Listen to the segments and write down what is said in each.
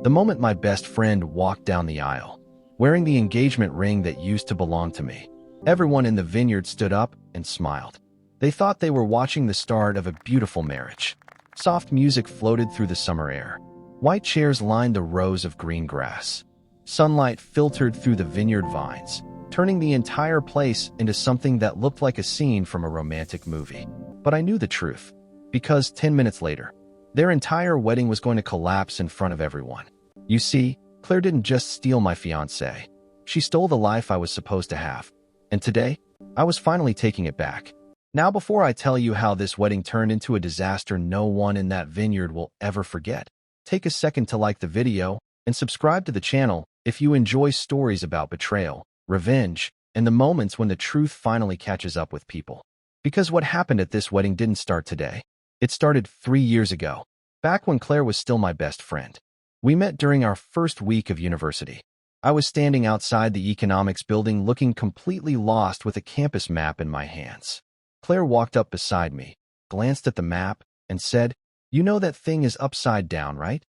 The moment my best friend walked down the aisle, wearing the engagement ring that used to belong to me, everyone in the vineyard stood up and smiled. They thought they were watching the start of a beautiful marriage. Soft music floated through the summer air. White chairs lined the rows of green grass. Sunlight filtered through the vineyard vines, turning the entire place into something that looked like a scene from a romantic movie. But I knew the truth, because 10 minutes later, their entire wedding was going to collapse in front of everyone. You see, Claire didn't just steal my fiancé. She stole the life I was supposed to have. And today, I was finally taking it back. Now, before I tell you how this wedding turned into a disaster no one in that vineyard will ever forget, take a second to like the video and subscribe to the channel if you enjoy stories about betrayal, revenge, and the moments when the truth finally catches up with people. Because what happened at this wedding didn't start today. It started 3 years ago, back when Claire was still my best friend. We met during our first week of university. I was standing outside the economics building looking completely lost with a campus map in my hands. Claire walked up beside me, glanced at the map, and said, "You know that thing is upside down, right?"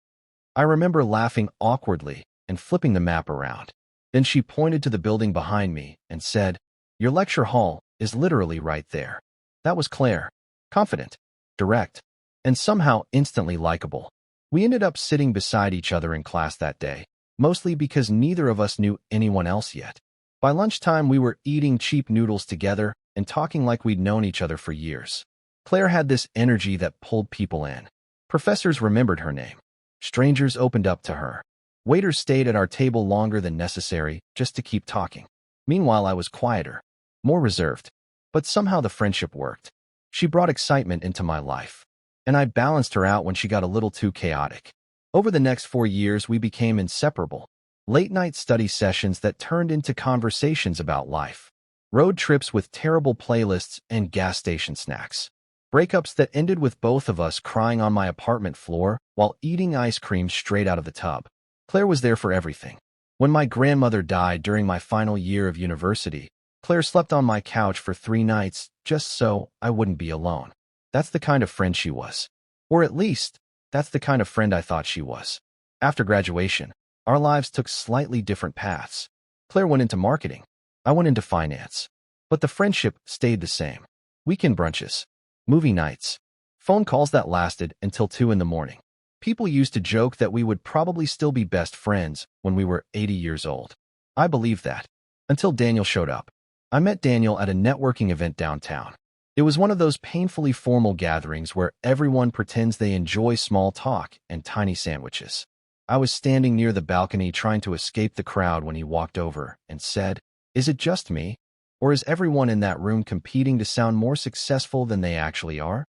I remember laughing awkwardly and flipping the map around. Then she pointed to the building behind me and said, "Your lecture hall is literally right there." That was Claire, confident, direct, and somehow instantly likable. We ended up sitting beside each other in class that day, mostly because neither of us knew anyone else yet. By lunchtime, we were eating cheap noodles together and talking like we'd known each other for years. Claire had this energy that pulled people in. Professors remembered her name. Strangers opened up to her. Waiters stayed at our table longer than necessary just to keep talking. Meanwhile, I was quieter, more reserved. But somehow the friendship worked. She brought excitement into my life, and I balanced her out when she got a little too chaotic. Over the next 4 years, we became inseparable. Late-night study sessions that turned into conversations about life. Road trips with terrible playlists and gas station snacks. Breakups that ended with both of us crying on my apartment floor while eating ice cream straight out of the tub. Claire was there for everything. When my grandmother died during my final year of university, Claire slept on my couch for 3 nights just so I wouldn't be alone. That's the kind of friend she was. Or at least, that's the kind of friend I thought she was. After graduation, our lives took slightly different paths. Claire went into marketing. I went into finance. But the friendship stayed the same. Weekend brunches, movie nights, phone calls that lasted until 2 in the morning. People used to joke that we would probably still be best friends when we were 80 years old. I believed that. Until Daniel showed up. I met Daniel at a networking event downtown. It was one of those painfully formal gatherings where everyone pretends they enjoy small talk and tiny sandwiches. I was standing near the balcony trying to escape the crowd when he walked over and said, "Is it just me? Or is everyone in that room competing to sound more successful than they actually are?"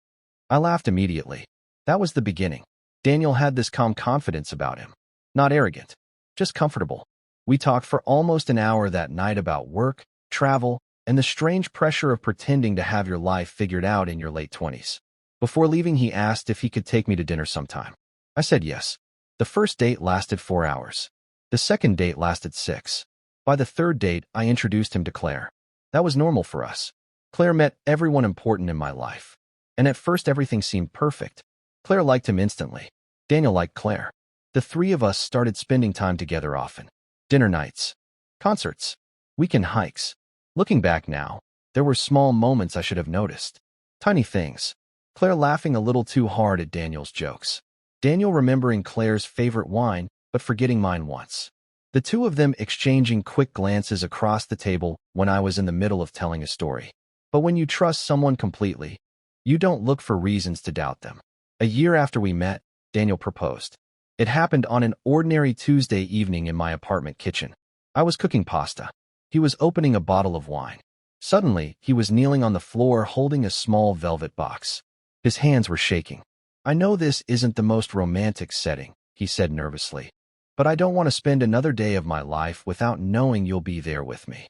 I laughed immediately. That was the beginning. Daniel had this calm confidence about him. Not arrogant, just comfortable. We talked for almost an hour that night about work, travel, and the strange pressure of pretending to have your life figured out in your late 20s. Before leaving, he asked if he could take me to dinner sometime. I said yes. The first date lasted 4 hours. The second date lasted 6. By the third date, I introduced him to Claire. That was normal for us. Claire met everyone important in my life. And at first, everything seemed perfect. Claire liked him instantly. Daniel liked Claire. The 3 of us started spending time together often. Dinner nights, concerts, weekend hikes. Looking back now, there were small moments I should have noticed. Tiny things. Claire laughing a little too hard at Daniel's jokes. Daniel remembering Claire's favorite wine, but forgetting mine once. The 2 of them exchanging quick glances across the table when I was in the middle of telling a story. But when you trust someone completely, you don't look for reasons to doubt them. A year after we met, Daniel proposed. It happened on an ordinary Tuesday evening in my apartment kitchen. I was cooking pasta. He was opening a bottle of wine. Suddenly, he was kneeling on the floor holding a small velvet box. His hands were shaking. "I know this isn't the most romantic setting," he said nervously, "but I don't want to spend another day of my life without knowing you'll be there with me."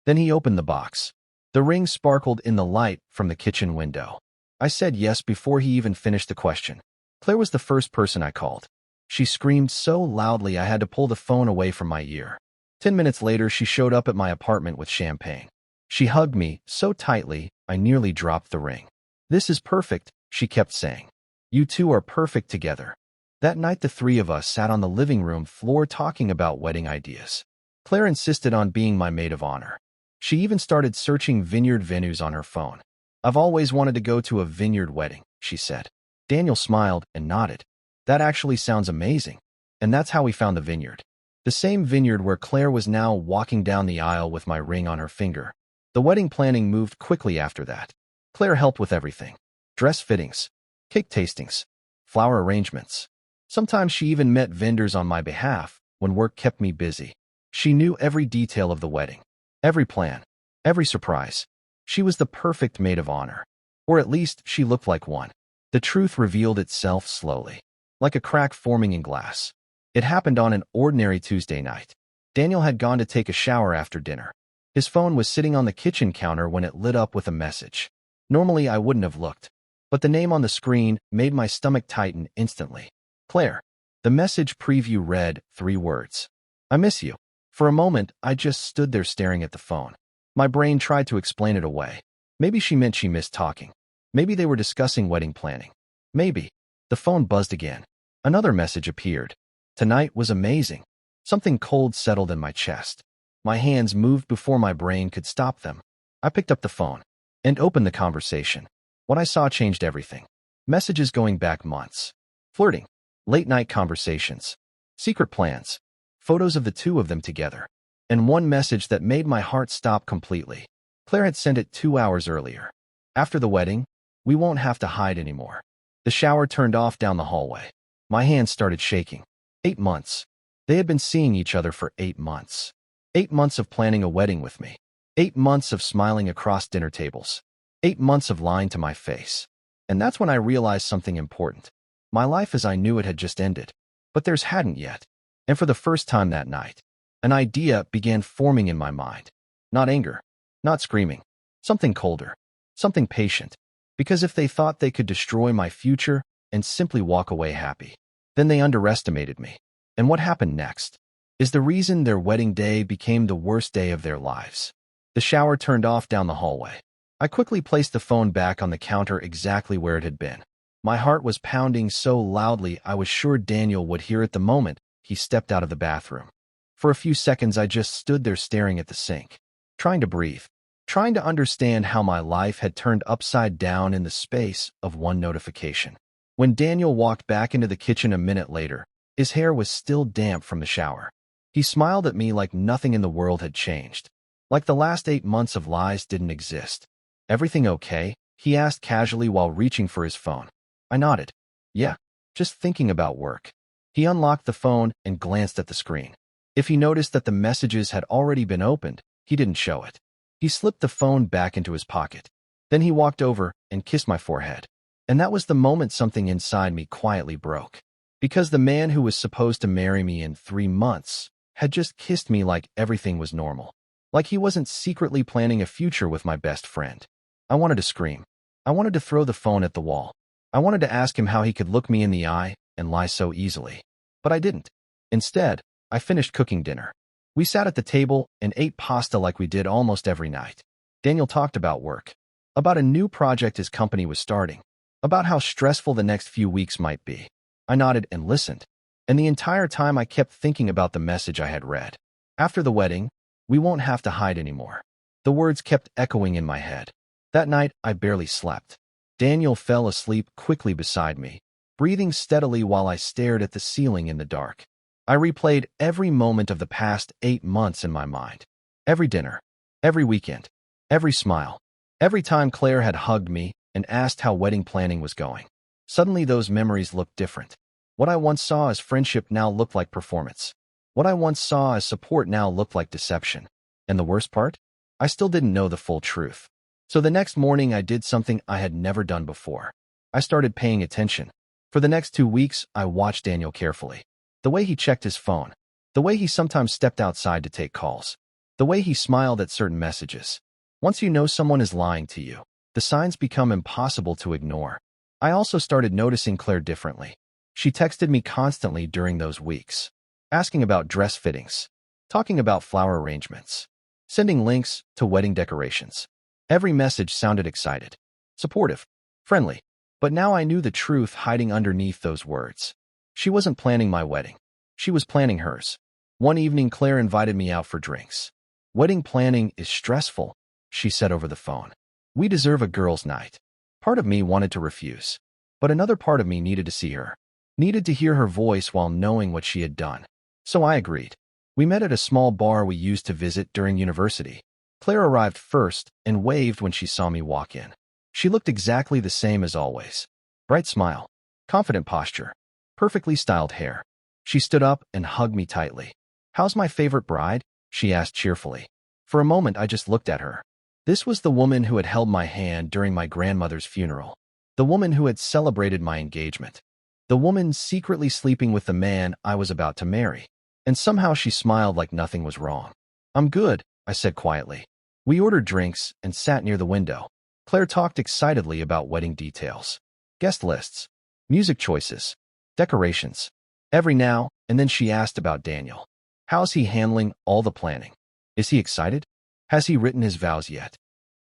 Then he opened the box. The ring sparkled in the light from the kitchen window. I said yes before he even finished the question. Claire was the first person I called. She screamed so loudly I had to pull the phone away from my ear. 10 minutes later, she showed up at my apartment with champagne. She hugged me so tightly, I nearly dropped the ring. "This is perfect," she kept saying. "You two are perfect together." That night, the three of us sat on the living room floor talking about wedding ideas. Claire insisted on being my maid of honor. She even started searching Vineyard venues on her phone. "I've always wanted to go to a Vineyard wedding," she said. Daniel smiled and nodded. "That actually sounds amazing." And that's how we found the Vineyard. The same Vineyard where Claire was now walking down the aisle with my ring on her finger. The wedding planning moved quickly after that. Claire helped with everything: dress fittings, cake tastings, flower arrangements. Sometimes she even met vendors on my behalf when work kept me busy. She knew every detail of the wedding, every plan, every surprise. She was the perfect maid of honor. Or at least she looked like one. The truth revealed itself slowly, like a crack forming in glass. It happened on an ordinary Tuesday night. Daniel had gone to take a shower after dinner. His phone was sitting on the kitchen counter when it lit up with a message. Normally, I wouldn't have looked, but the name on the screen made my stomach tighten instantly. "Claire." The message preview read 3 words. "I miss you." For a moment, I just stood there staring at the phone. My brain tried to explain it away. Maybe she meant she missed talking. Maybe they were discussing wedding planning. Maybe. The phone buzzed again. Another message appeared. Tonight was amazing. Something cold settled in my chest. My hands moved before my brain could stop them. I picked up the phone and opened the conversation. What I saw changed everything. Messages going back months. Flirting. Late-night conversations. Secret plans. Photos of the two of them together. And one message that made my heart stop completely. Claire had sent it 2 hours earlier. "After the wedding, we won't have to hide anymore." The shower turned off down the hallway. My hands started shaking. 8 months. They had been seeing each other for 8 months. 8 months of planning a wedding with me. 8 months of smiling across dinner tables. 8 months of lying to my face. And that's when I realized something important. My life as I knew it had just ended. But theirs hadn't yet. And for the first time that night, an idea began forming in my mind. Not anger. Not screaming. Something colder. Something patient. Because if they thought they could destroy my future and simply walk away happy, then they underestimated me. And what happened next is the reason their wedding day became the worst day of their lives. The shower turned off down the hallway. I quickly placed the phone back on the counter exactly where it had been. My heart was pounding so loudly I was sure Daniel would hear it the moment he stepped out of the bathroom. For a few seconds I just stood there staring at the sink, trying to breathe, trying to understand how my life had turned upside down in the space of one notification. When Daniel walked back into the kitchen a minute later, his hair was still damp from the shower. He smiled at me like nothing in the world had changed, like the last 8 months of lies didn't exist. "Everything okay?" he asked casually while reaching for his phone. I nodded. "Yeah, just thinking about work." He unlocked the phone and glanced at the screen. If he noticed that the messages had already been opened, he didn't show it. He slipped the phone back into his pocket. Then he walked over and kissed my forehead. And that was the moment something inside me quietly broke. Because the man who was supposed to marry me in 3 months had just kissed me like everything was normal. Like he wasn't secretly planning a future with my best friend. I wanted to scream. I wanted to throw the phone at the wall. I wanted to ask him how he could look me in the eye and lie so easily. But I didn't. Instead, I finished cooking dinner. We sat at the table and ate pasta like we did almost every night. Daniel talked about work, about a new project his company was starting, about how stressful the next few weeks might be. I nodded and listened, and the entire time I kept thinking about the message I had read. "After the wedding, we won't have to hide anymore." The words kept echoing in my head. That night, I barely slept. Daniel fell asleep quickly beside me, breathing steadily while I stared at the ceiling in the dark. I replayed every moment of the past 8 months in my mind. Every dinner, every weekend, every smile, every time Claire had hugged me and asked how wedding planning was going. Suddenly those memories looked different. What I once saw as friendship now looked like performance. What I once saw as support now looked like deception. And the worst part? I still didn't know the full truth. So the next morning I did something I had never done before. I started paying attention. For the next 2 weeks, I watched Daniel carefully. The way he checked his phone. The way he sometimes stepped outside to take calls. The way he smiled at certain messages. Once you know someone is lying to you, the signs become impossible to ignore. I also started noticing Claire differently. She texted me constantly during those weeks, asking about dress fittings, talking about flower arrangements, sending links to wedding decorations. Every message sounded excited, supportive, friendly. But now I knew the truth hiding underneath those words. She wasn't planning my wedding. She was planning hers. One evening, Claire invited me out for drinks. Wedding planning is stressful, she said over the phone. We deserve a girls' night. Part of me wanted to refuse, but another part of me needed to see her, needed to hear her voice while knowing what she had done. So I agreed. We met at a small bar we used to visit during university. Claire arrived first and waved when she saw me walk in. She looked exactly the same as always. Bright smile, confident posture, perfectly styled hair. She stood up and hugged me tightly. "How's my favorite bride?" she asked cheerfully. For a moment, I just looked at her. This was the woman who had held my hand during my grandmother's funeral. The woman who had celebrated my engagement. The woman secretly sleeping with the man I was about to marry. And somehow she smiled like nothing was wrong. "I'm good," I said quietly. We ordered drinks and sat near the window. Claire talked excitedly about wedding details, guest lists, music choices, decorations. Every now and then she asked about Daniel. How's he handling all the planning? Is he excited? Has he written his vows yet?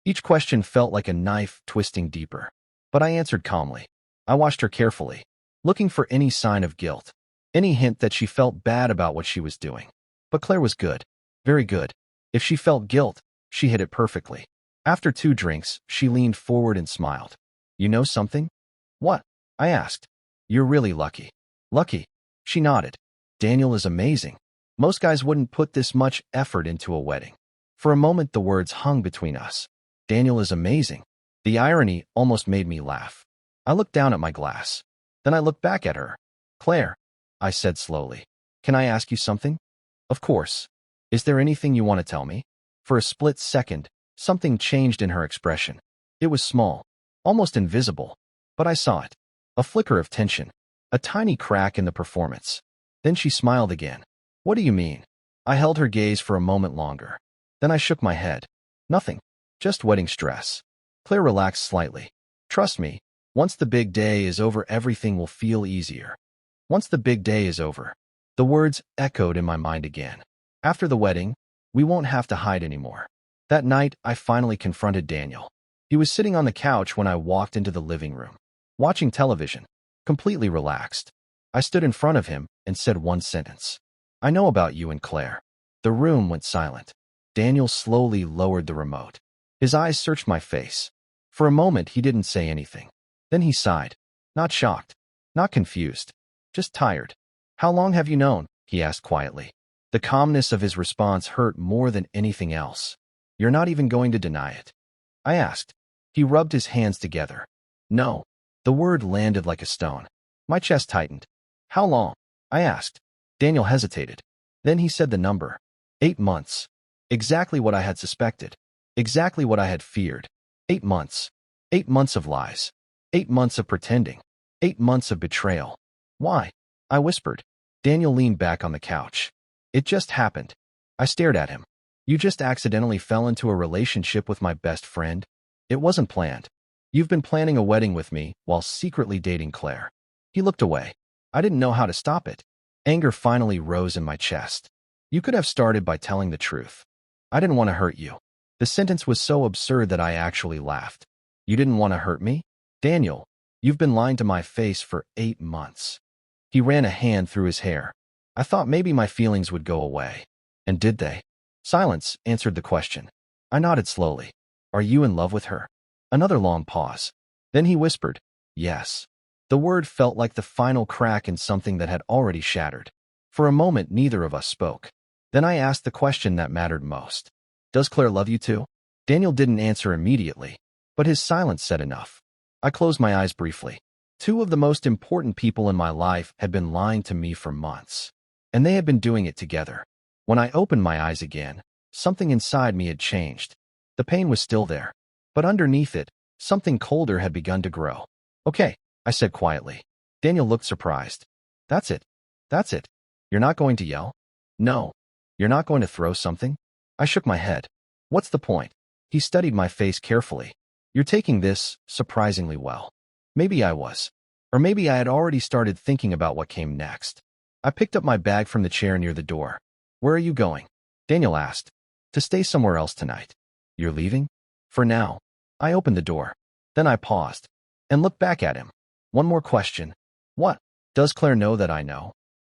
Each question felt like a knife twisting deeper. But I answered calmly. I watched her carefully, looking for any sign of guilt, any hint that she felt bad about what she was doing. But Claire was good, very good. If she felt guilt, she hid it perfectly. After 2 drinks, she leaned forward and smiled. "You know something?" "What?" I asked. "You're really lucky." "Lucky?" She nodded. "Daniel is amazing. Most guys wouldn't put this much effort into a wedding." For a moment, the words hung between us. Daniel is amazing. The irony almost made me laugh. I looked down at my glass. Then I looked back at her. "Claire," I said slowly, "can I ask you something?" "Of course. Is there anything you want to tell me?" For a split second, something changed in her expression. It was small, almost invisible, but I saw it. A flicker of tension, a tiny crack in the performance. Then she smiled again. "What do you mean?" I held her gaze for a moment longer. Then I shook my head. "Nothing. Just wedding stress." Claire relaxed slightly. "Trust me, once the big day is over, everything will feel easier." Once the big day is over. The words echoed in my mind again. After the wedding, we won't have to hide anymore. That night, I finally confronted Daniel. He was sitting on the couch when I walked into the living room, watching television, completely relaxed. I stood in front of him and said one sentence. "I know about you and Claire." The room went silent. Daniel slowly lowered the remote. His eyes searched my face. For a moment, he didn't say anything. Then he sighed. Not shocked, not confused, just tired. "How long have you known?" he asked quietly. The calmness of his response hurt more than anything else. "You're not even going to deny it?" I asked. He rubbed his hands together. "No." The word landed like a stone. My chest tightened. "How long?" I asked. Daniel hesitated. Then he said the number. 8 months. Exactly what I had suspected. Exactly what I had feared. 8 months. 8 months of lies. 8 months of pretending. 8 months of betrayal. "Why?" I whispered. Daniel leaned back on the couch. "It just happened." I stared at him. "You just accidentally fell into a relationship with my best friend? It wasn't planned. You've been planning a wedding with me while secretly dating Claire." He looked away. I didn't know how to stop it. Anger finally rose in my chest. "You could have started by telling the truth." "I didn't want to hurt you." The sentence was so absurd that I actually laughed. "You didn't want to hurt me? Daniel, you've been lying to my face for 8 months." He ran a hand through his hair. I thought maybe my feelings would go away. And did they? Silence answered the question. I nodded slowly. "Are you in love with her?" Another long pause. Then he whispered, "Yes." The word felt like the final crack in something that had already shattered. For a moment, neither of us spoke. Then I asked the question that mattered most. "Does Claire love you too?" Daniel didn't answer immediately, but his silence said enough. I closed my eyes briefly. 2 of the most important people in my life had been lying to me for months, and they had been doing it together. When I opened my eyes again, something inside me had changed. The pain was still there, but underneath it, something colder had begun to grow. "Okay," I said quietly. Daniel looked surprised. That's it. That's it. You're not going to yell?" "No." "You're not going to throw something?" I shook my head. "What's the point?" He studied my face carefully. "You're taking this surprisingly well." Maybe I was. Or maybe I had already started thinking about what came next. I picked up my bag from the chair near the door. "Where are you going?" Daniel asked. "To stay somewhere else tonight." "You're leaving?" "For now." I opened the door. Then I paused and looked back at him. "One more question." "What?" Does Claire know that I know?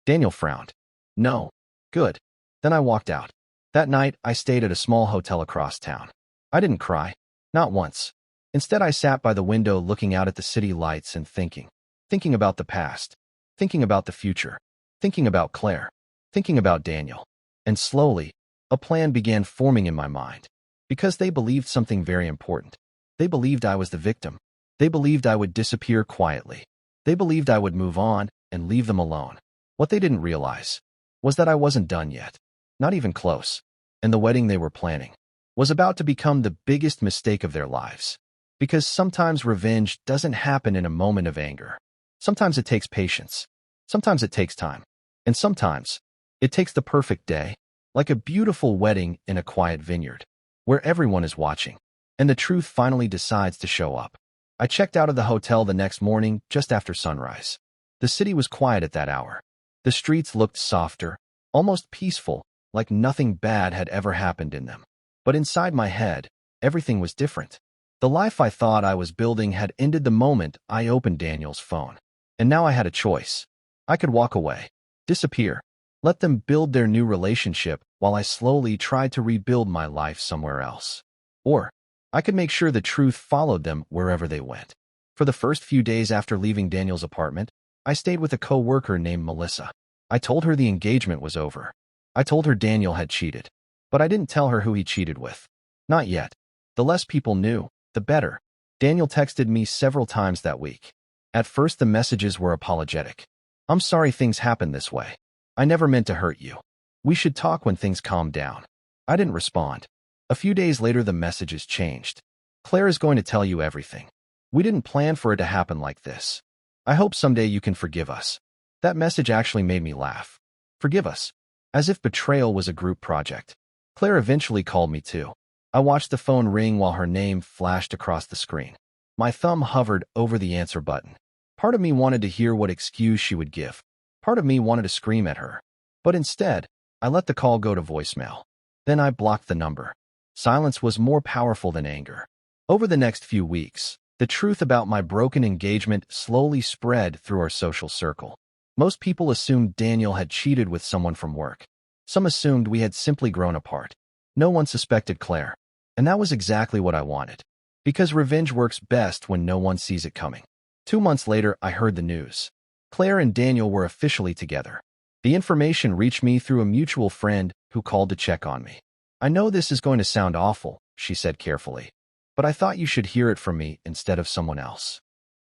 Daniel frowned. No. Good. Then I walked out. That night, I stayed at a small hotel across town. I didn't cry. Not once. Instead, I sat by the window looking out at the city lights and thinking. Thinking about the past. Thinking about the future. Thinking about Claire. Thinking about Daniel. And slowly, a plan began forming in my mind. Because they believed something very important. They believed I was the victim. They believed I would disappear quietly. They believed I would move on and leave them alone. What they didn't realize was that I wasn't done yet. Not even close. And the wedding they were planning was about to become the biggest mistake of their lives. Because sometimes revenge doesn't happen in a moment of anger. Sometimes it takes patience. Sometimes it takes time. And sometimes it takes the perfect day, like a beautiful wedding in a quiet vineyard, where everyone is watching, and the truth finally decides to show up. I checked out of the hotel the next morning just after sunrise. The city was quiet at that hour. The streets looked softer, almost peaceful, like nothing bad had ever happened in them. But inside my head, everything was different. The life I thought I was building had ended the moment I opened Daniel's phone. And now I had a choice. I could walk away, disappear, let them build their new relationship while I slowly tried to rebuild my life somewhere else. Or I could make sure the truth followed them wherever they went. For the first few days after leaving Daniel's apartment, I stayed with a co-worker named Melissa. I told her the engagement was over. I told her Daniel had cheated. But I didn't tell her who he cheated with. Not yet. The less people knew, the better. Daniel texted me several times that week. At first, the messages were apologetic. I'm sorry things happened this way. I never meant to hurt you. We should talk when things calm down. I didn't respond. A few days later, the messages changed. Claire is going to tell you everything. We didn't plan for it to happen like this. I hope someday you can forgive us. That message actually made me laugh. Forgive us. As if betrayal was a group project. Claire eventually called me too. I watched the phone ring while her name flashed across the screen. My thumb hovered over the answer button. Part of me wanted to hear what excuse she would give. Part of me wanted to scream at her. But instead, I let the call go to voicemail. Then I blocked the number. Silence was more powerful than anger. Over the next few weeks, the truth about my broken engagement slowly spread through our social circle. Most people assumed Daniel had cheated with someone from work. Some assumed we had simply grown apart. No one suspected Claire. And that was exactly what I wanted. Because revenge works best when no one sees it coming. 2 months later, I heard the news. Claire and Daniel were officially together. The information reached me through a mutual friend who called to check on me. I know this is going to sound awful, she said carefully. But I thought you should hear it from me instead of someone else.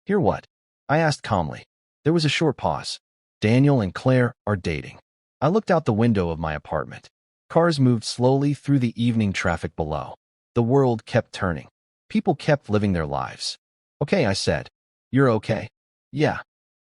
Hear what? I asked calmly. There was a short pause. Daniel and Claire are dating. I looked out the window of my apartment. Cars moved slowly through the evening traffic below. The world kept turning. People kept living their lives. Okay, I said. You're okay? Yeah.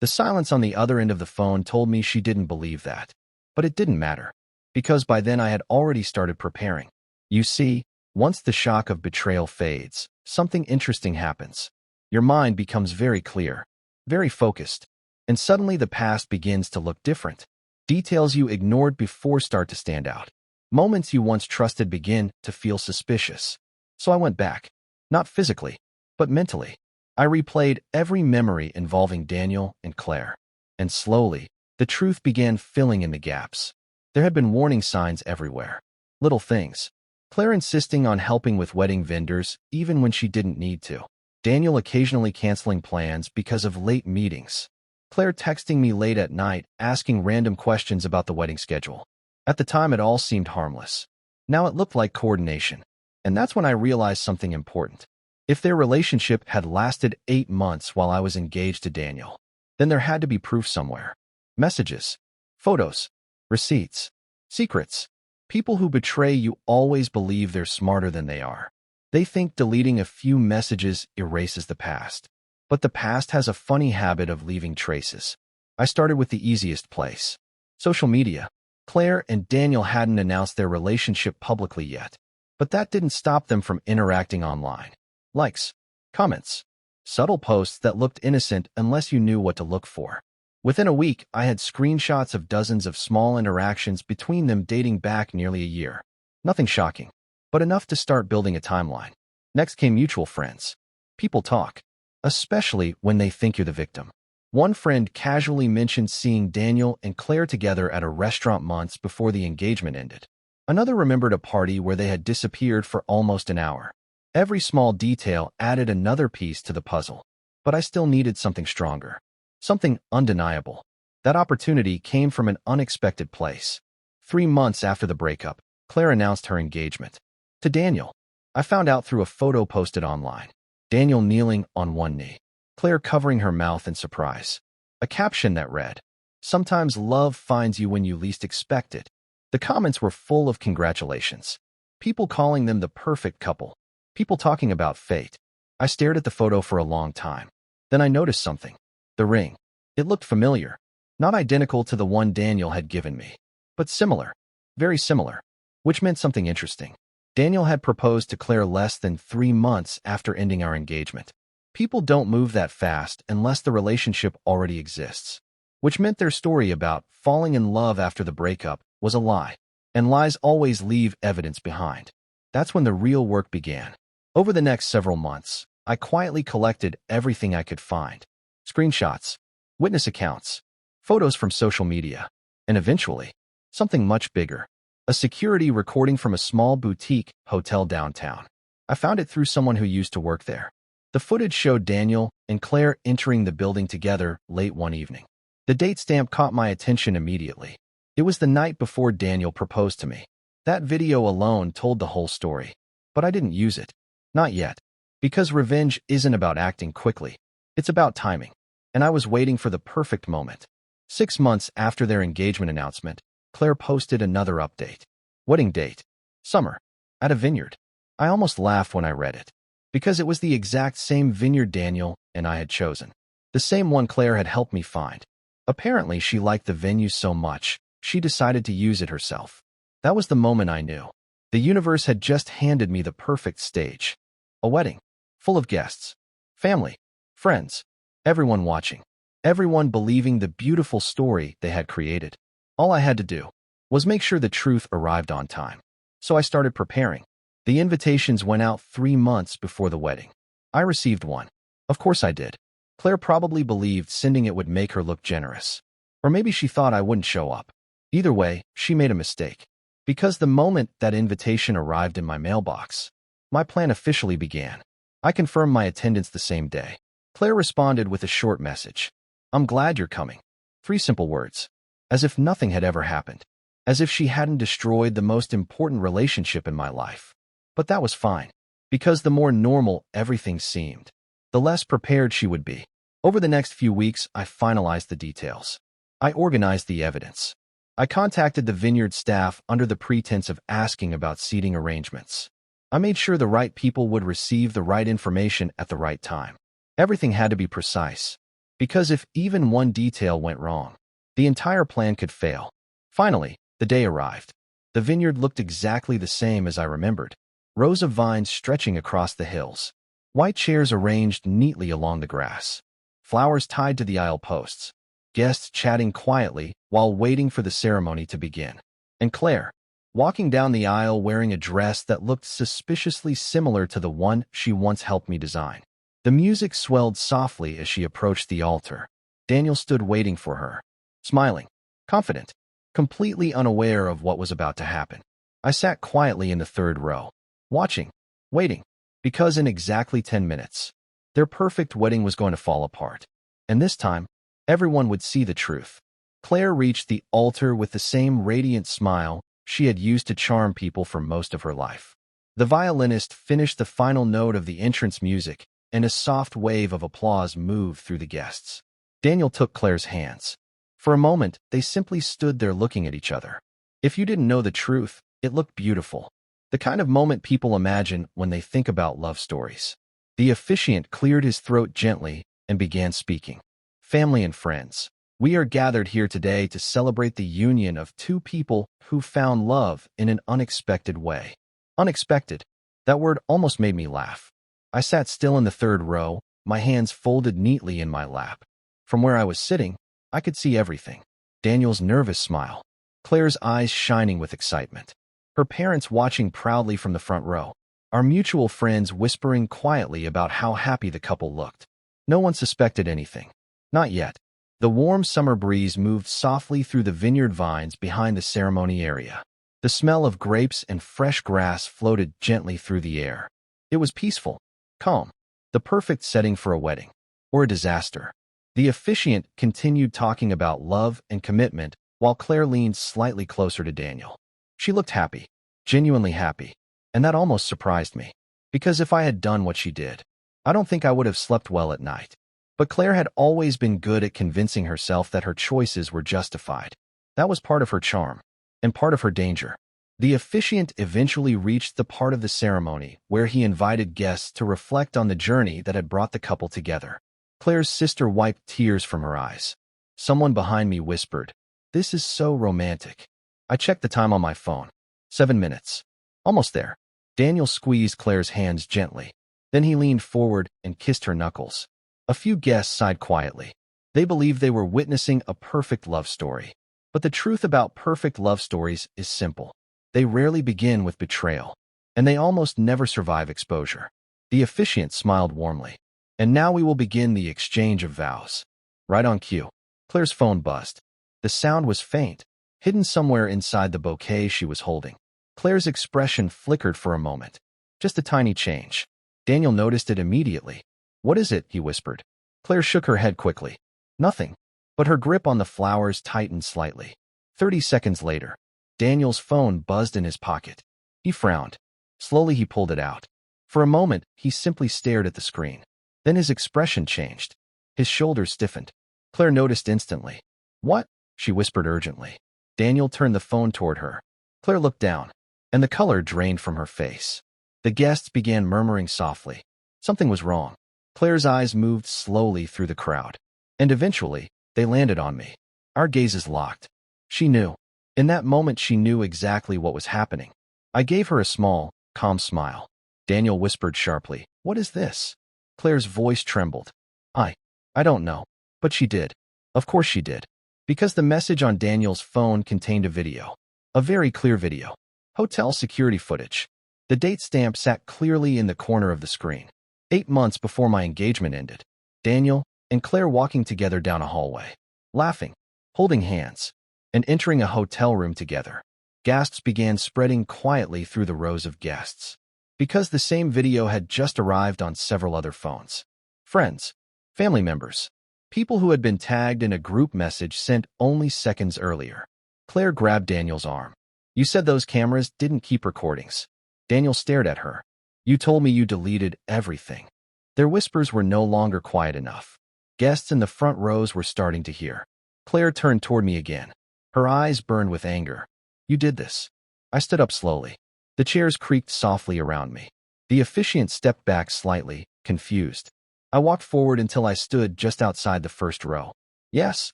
The silence on the other end of the phone told me she didn't believe that. But it didn't matter. Because by then I had already started preparing. You see, once the shock of betrayal fades, something interesting happens. Your mind becomes very clear, very focused. And suddenly the past begins to look different. Details you ignored before start to stand out. Moments you once trusted begin to feel suspicious. So I went back. Not physically, but mentally. I replayed every memory involving Daniel and Claire. And slowly, the truth began filling in the gaps. There had been warning signs everywhere. Little things. Claire insisting on helping with wedding vendors, even when she didn't need to. Daniel occasionally canceling plans because of late meetings. Claire texting me late at night, asking random questions about the wedding schedule. At the time, it all seemed harmless. Now it looked like coordination. And that's when I realized something important. If their relationship had lasted 8 months while I was engaged to Daniel, then there had to be proof somewhere. Messages, photos, receipts, secrets. People who betray you always believe they're smarter than they are. They think deleting a few messages erases the past. But the past has a funny habit of leaving traces. I started with the easiest place. Social media. Claire and Daniel hadn't announced their relationship publicly yet. But that didn't stop them from interacting online. Likes, comments, subtle posts that looked innocent unless you knew what to look for. Within a week, I had screenshots of dozens of small interactions between them dating back nearly a year. Nothing shocking, but enough to start building a timeline. Next came mutual friends. People talk, especially when they think you're the victim. One friend casually mentioned seeing Daniel and Claire together at a restaurant months before the engagement ended. Another remembered a party where they had disappeared for almost an hour. Every small detail added another piece to the puzzle. But I still needed something stronger. Something undeniable. That opportunity came from an unexpected place. 3 months after the breakup, Claire announced her engagement. To Daniel. I found out through a photo posted online. Daniel kneeling on one knee. Claire covering her mouth in surprise. A caption that read, "Sometimes love finds you when you least expect it." The comments were full of congratulations. People calling them the perfect couple. People talking about fate. I stared at the photo for a long time. Then I noticed something. The ring. It looked familiar. Not identical to the one Daniel had given me, but similar. Very similar. Which meant something interesting. Daniel had proposed to Claire less than 3 months after ending our engagement. People don't move that fast unless the relationship already exists. Which meant their story about falling in love after the breakup was a lie. And lies always leave evidence behind. That's when the real work began. Over the next several months, I quietly collected everything I could find. Screenshots, witness accounts, photos from social media, and eventually, something much bigger. A security recording from a small boutique hotel downtown. I found it through someone who used to work there. The footage showed Daniel and Claire entering the building together late one evening. The date stamp caught my attention immediately. It was the night before Daniel proposed to me. That video alone told the whole story. But I didn't use it. Not yet. Because revenge isn't about acting quickly. It's about timing. And I was waiting for the perfect moment. 6 months after their engagement announcement, Claire posted another update. Wedding date. Summer. At a vineyard. I almost laughed when I read it. Because it was the exact same vineyard Daniel and I had chosen. The same one Claire had helped me find. Apparently, she liked the venue so much, she decided to use it herself. That was the moment I knew. The universe had just handed me the perfect stage. A wedding. Full of guests. Family. Friends. Everyone watching. Everyone believing the beautiful story they had created. All I had to do was make sure the truth arrived on time. So I started preparing. The invitations went out 3 months before the wedding. I received one. Of course I did. Claire probably believed sending it would make her look generous. Or maybe she thought I wouldn't show up. Either way, she made a mistake. Because the moment that invitation arrived in my mailbox, my plan officially began. I confirmed my attendance the same day. Claire responded with a short message. "I'm glad you're coming." 3 simple words. As if nothing had ever happened. As if she hadn't destroyed the most important relationship in my life. But that was fine. Because the more normal everything seemed, the less prepared she would be. Over the next few weeks, I finalized the details. I organized the evidence. I contacted the Vineyard staff under the pretense of asking about seating arrangements. I made sure the right people would receive the right information at the right time. Everything had to be precise. Because if even one detail went wrong, the entire plan could fail. Finally, the day arrived. The vineyard looked exactly the same as I remembered. Rows of vines stretching across the hills. White chairs arranged neatly along the grass. Flowers tied to the aisle posts. Guests chatting quietly while waiting for the ceremony to begin. And Claire, walking down the aisle wearing a dress that looked suspiciously similar to the one she once helped me design. The music swelled softly as she approached the altar. Daniel stood waiting for her, smiling, confident, completely unaware of what was about to happen. I sat quietly in the 3rd row, watching, waiting, because in exactly 10 minutes, their perfect wedding was going to fall apart. And this time, everyone would see the truth. Claire reached the altar with the same radiant smile she had used to charm people for most of her life. The violinist finished the final note of the entrance music, and a soft wave of applause moved through the guests. Daniel took Claire's hands. For a moment, they simply stood there looking at each other. If you didn't know the truth, it looked beautiful. The kind of moment people imagine when they think about love stories. The officiant cleared his throat gently and began speaking. "Family and friends, we are gathered here today to celebrate the union of 2 people who found love in an unexpected way." Unexpected. That word almost made me laugh. I sat still in the 3rd row, my hands folded neatly in my lap. From where I was sitting, I could see everything. Daniel's nervous smile. Claire's eyes shining with excitement. Her parents watching proudly from the front row. Our mutual friends whispering quietly about how happy the couple looked. No one suspected anything. Not yet. The warm summer breeze moved softly through the vineyard vines behind the ceremony area. The smell of grapes and fresh grass floated gently through the air. It was peaceful, calm, the perfect setting for a wedding or a disaster. The officiant continued talking about love and commitment while Claire leaned slightly closer to Daniel. She looked happy, genuinely happy, and that almost surprised me, because if I had done what she did, I don't think I would have slept well at night. But Claire had always been good at convincing herself that her choices were justified. That was part of her charm, and part of her danger. The officiant eventually reached the part of the ceremony where he invited guests to reflect on the journey that had brought the couple together. Claire's sister wiped tears from her eyes. Someone behind me whispered, "This is so romantic." I checked the time on my phone. 7 minutes. Almost there. Daniel squeezed Claire's hands gently. Then he leaned forward and kissed her knuckles. A few guests sighed quietly. They believed they were witnessing a perfect love story. But the truth about perfect love stories is simple. They rarely begin with betrayal, and they almost never survive exposure. The officiant smiled warmly. "And now we will begin the exchange of vows." Right on cue, Claire's phone buzzed. The sound was faint, hidden somewhere inside the bouquet she was holding. Claire's expression flickered for a moment. Just a tiny change. Daniel noticed it immediately. "What is it?" he whispered. Claire shook her head quickly. "Nothing." But her grip on the flowers tightened slightly. 30 seconds later, Daniel's phone buzzed in his pocket. He frowned. Slowly he pulled it out. For a moment, he simply stared at the screen. Then his expression changed. His shoulders stiffened. Claire noticed instantly. "What?" she whispered urgently. Daniel turned the phone toward her. Claire looked down, and the color drained from her face. The guests began murmuring softly. Something was wrong. Claire's eyes moved slowly through the crowd, and eventually, they landed on me. Our gazes locked. She knew. In that moment, she knew exactly what was happening. I gave her a small, calm smile. Daniel whispered sharply, "What is this?" Claire's voice trembled. I don't know. But she did. Of course she did. Because the message on Daniel's phone contained a video. A very clear video. Hotel security footage. The date stamp sat clearly in the corner of the screen. 8 months before my engagement ended. Daniel and Claire walking together down a hallway. Laughing, holding hands, and entering a hotel room together. Gasps began spreading quietly through the rows of guests. Because the same video had just arrived on several other phones. Friends, family members, people who had been tagged in a group message sent only seconds earlier. Claire grabbed Daniel's arm. "You said those cameras didn't keep recordings." Daniel stared at her. "You told me you deleted everything." Their whispers were no longer quiet enough. Guests in the front rows were starting to hear. Claire turned toward me again. Her eyes burned with anger. "You did this." I stood up slowly. The chairs creaked softly around me. The officiant stepped back slightly, confused. I walked forward until I stood just outside the first row. "Yes,"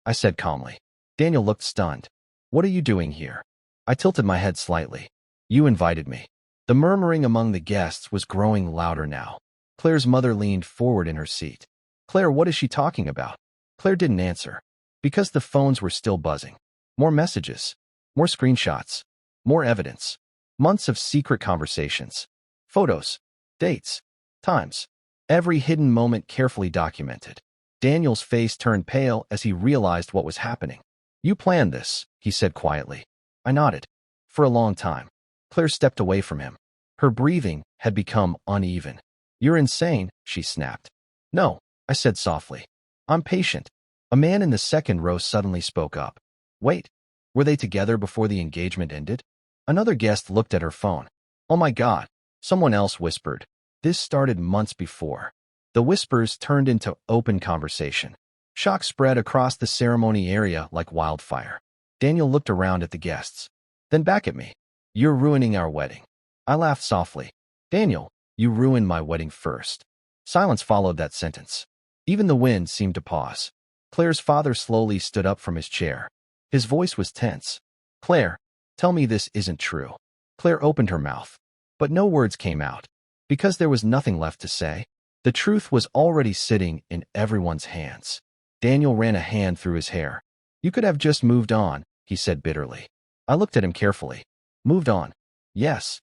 I said calmly. Daniel looked stunned. "What are you doing here?" I tilted my head slightly. "You invited me." The murmuring among the guests was growing louder now. Claire's mother leaned forward in her seat. "Claire, what is she talking about?" Claire didn't answer. Because the phones were still buzzing. More messages. More screenshots. More evidence. Months of secret conversations. Photos. Dates. Times. Every hidden moment carefully documented. Daniel's face turned pale as he realized what was happening. "You planned this," he said quietly. I nodded. For a long time. Claire stepped away from him. Her breathing had become uneven. "You're insane," she snapped. "No," I said softly. "I'm patient." A man in the second row suddenly spoke up. "Wait, were they together before the engagement ended?" Another guest looked at her phone. "Oh my God," someone else whispered. "This started months before." The whispers turned into open conversation. Shock spread across the ceremony area like wildfire. Daniel looked around at the guests, then back at me. "You're ruining our wedding." I laughed softly. "Daniel, you ruined my wedding first." Silence followed that sentence. Even the wind seemed to pause. Claire's father slowly stood up from his chair. His voice was tense. "Claire, tell me this isn't true." Claire opened her mouth, but no words came out. Because there was nothing left to say. The truth was already sitting in everyone's hands. Daniel ran a hand through his hair. "You could have just moved on," he said bitterly. I looked at him carefully. "Moved on?" "Yes.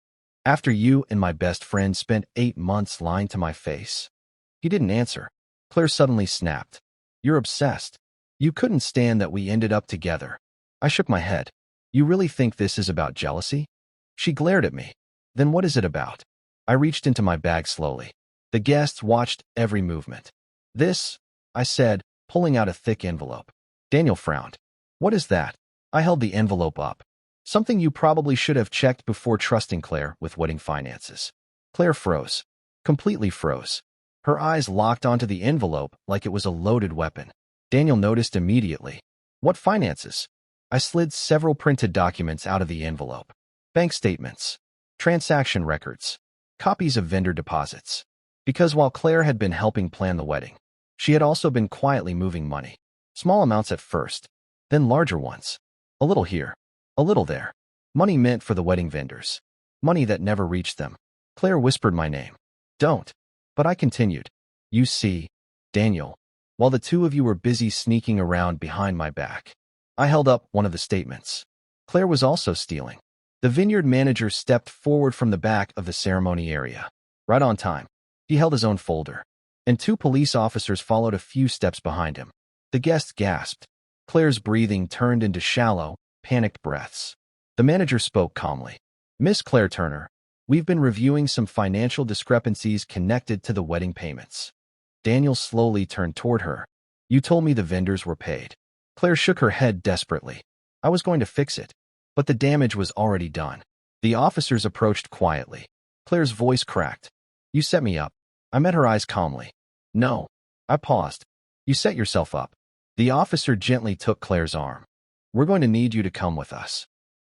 After you and my best friend spent 8 months lying to my face." He didn't answer. Claire suddenly snapped. "You're obsessed." You couldn't stand that we ended up together. I shook my head. You really think this is about jealousy? She glared at me. Then what is it about? I reached into my bag slowly. The guests watched every movement. This, I said, pulling out a thick envelope. Daniel frowned. What is that? I held the envelope up. Something you probably should have checked before trusting Claire with wedding finances. Claire froze. Completely froze. Her eyes locked onto the envelope like it was a loaded weapon. Daniel noticed immediately. What finances? I slid several printed documents out of the envelope. Bank statements. Transaction records. Copies of vendor deposits. Because while Claire had been helping plan the wedding, she had also been quietly moving money. Small amounts at first, then larger ones. A little here, a little there. Money meant for the wedding vendors. Money that never reached them. Claire whispered my name. Don't. But I continued. You see, Daniel, while the two of you were busy sneaking around behind my back, I held up one of the statements. Claire was also stealing. The vineyard manager stepped forward from the back of the ceremony area. Right on time. He held his own folder, and two police officers followed a few steps behind him. The guests gasped. Claire's breathing turned into shallow, panicked breaths. The manager spoke calmly. Miss Claire Turner, we've been reviewing some financial discrepancies connected to the wedding payments. Daniel slowly turned toward her. You told me the vendors were paid. Claire shook her head desperately. I was going to fix it, but the damage was already done. The officers approached quietly. Claire's voice cracked. You set me up. I met her eyes calmly. No. I paused. You set yourself up. The officer gently took Claire's arm. We're going to need you to come with us.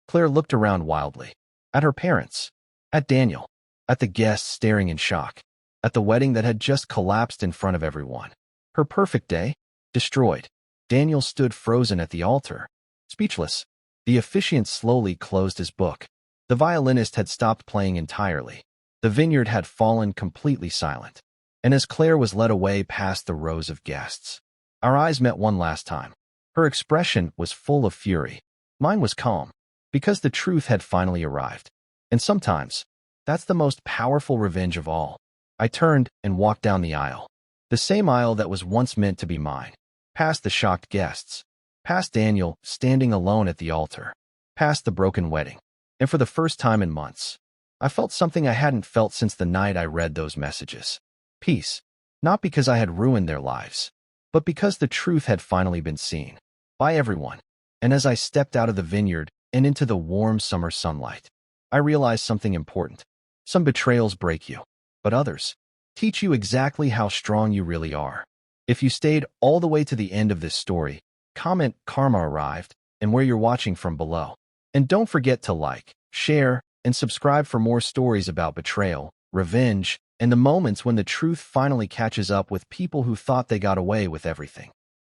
Claire looked around wildly. At her parents. At Daniel. At the guests staring in shock. At the wedding that had just collapsed in front of everyone. Her perfect day? Destroyed. Daniel stood frozen at the altar. Speechless. The officiant slowly closed his book. The violinist had stopped playing entirely. The vineyard had fallen completely silent. And as Claire was led away past the rows of guests, our eyes met one last time. Her expression was full of fury. Mine was calm, because the truth had finally arrived. And sometimes, that's the most powerful revenge of all. I turned and walked down the aisle. The same aisle that was once meant to be mine. Past the shocked guests. Past Daniel standing alone at the altar. Past the broken wedding. And for the first time in months, I felt something I hadn't felt since the night I read those messages. Peace. Not because I had ruined their lives, but because the truth had finally been seen. By everyone. And as I stepped out of the vineyard and into the warm summer sunlight, I realized something important. Some betrayals break you, but others teach you exactly how strong you really are. If you stayed all the way to the end of this story, comment "Karma arrived" and where you're watching from below. And don't forget to like, share, and subscribe for more stories about betrayal, revenge, and the moments when the truth finally catches up with people who thought they got away with everything.